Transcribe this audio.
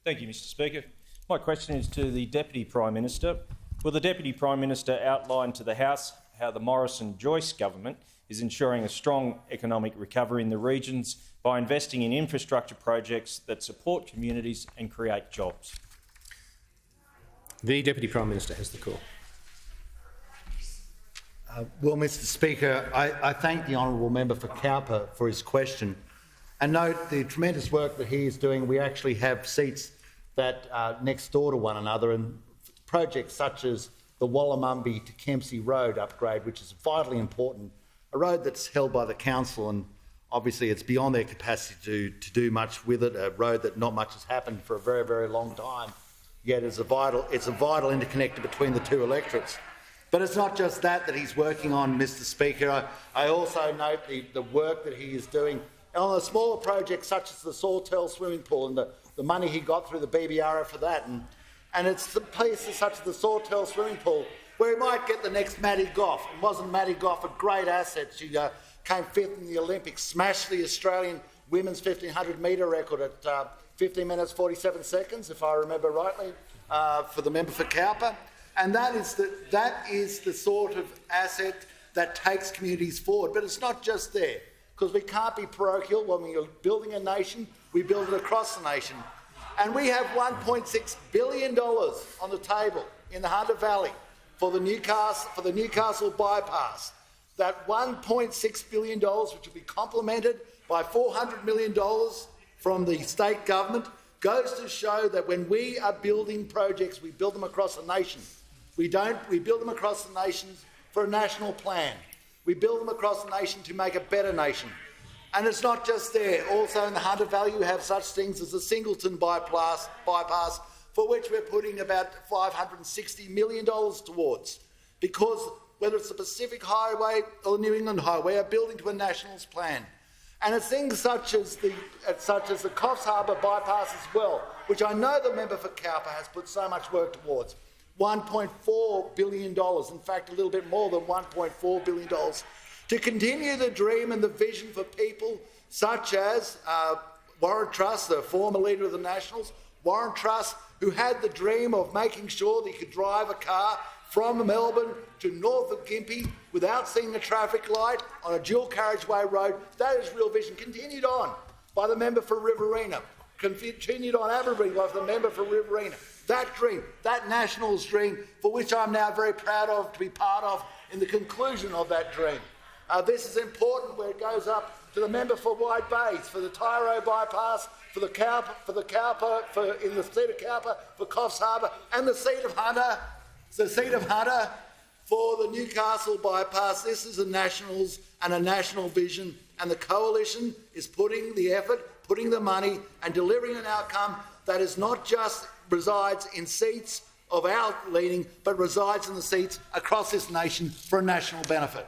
Thank you, Mr Speaker. My question is to the Deputy Prime Minister. Will the Deputy Prime Minister outline to the House how the Morrison-Joyce government is ensuring a strong economic recovery in the regions by investing in infrastructure projects that support communities and create jobs? The Deputy Prime Minister has the call. Well, Mr Speaker, I thank the honourable member for Cowper for his question and note the tremendous work that he is doing. We actually have seats that are next door to one another, and projects such as the Wallamumby to Kempsey Road upgrade, which is vitally important, a road that's held by the council, and obviously it's beyond their capacity to do much with it, a road that not much has happened for a very, very long time, yet it's a vital interconnector between the two electorates. But it's not just that he's working on, Mr Speaker. I also note the work that he is doing on the smaller projects such as the Sawtell swimming pool and the money he got through the BBRA for that. And it's the places such as the Sawtell swimming pool where he might get the next Maddie Goff. And wasn't Maddie Goff a great asset? She came fifth in the Olympics, smashed the Australian women's 1500 metre record at 15 minutes 47 seconds, if I remember rightly, for the member for Cowper. And that is the sort of asset that takes communities forward. But it's not just there, because we can't be parochial. When we are building a nation, we build it across the nation. And we have $1.6 billion on the table in the Hunter Valley for the Newcastle bypass. That $1.6 billion, which will be complemented by $400 million from the state government, goes to show that when we are building projects, we build them across the nation. We build them across the nation for a national plan. We build them across the nation to make a better nation. And it's not just there. Also in the Hunter Valley, you have such things as the Singleton bypass, for which we're putting about $560 million towards. Because whether it's the Pacific Highway or the New England Highway, are building to a nationals plan. And it's things such as the Coffs Harbour bypass as well, which I know the member for Cowper has put so much work towards. $1.4 billion, in fact a little bit more than $1.4 billion, to continue the dream and the vision for people such as Warren Truss, the former leader of the Nationals, Warren Truss, who had the dream of making sure that he could drive a car from Melbourne to north of Gympie without seeing a traffic light on a dual carriageway road. That is real vision. Continued on by the member for Riverina. Continued on Aberdeen by the member for Riverina. That dream, that Nationals dream, for which I'm now very proud of to be part of in the conclusion of that dream. This is important where it goes up to the member for Wide Bays, for the Tyro bypass, for the Cowper, in the seat of Cowper, for Coffs Harbour, and the seat of Hunter for the Newcastle bypass. This is a Nationals and a national vision, and the Coalition is putting the effort, putting the money, and delivering an outcome that is not just resides in seats of our leading, but resides in the seats across this nation for a national benefit.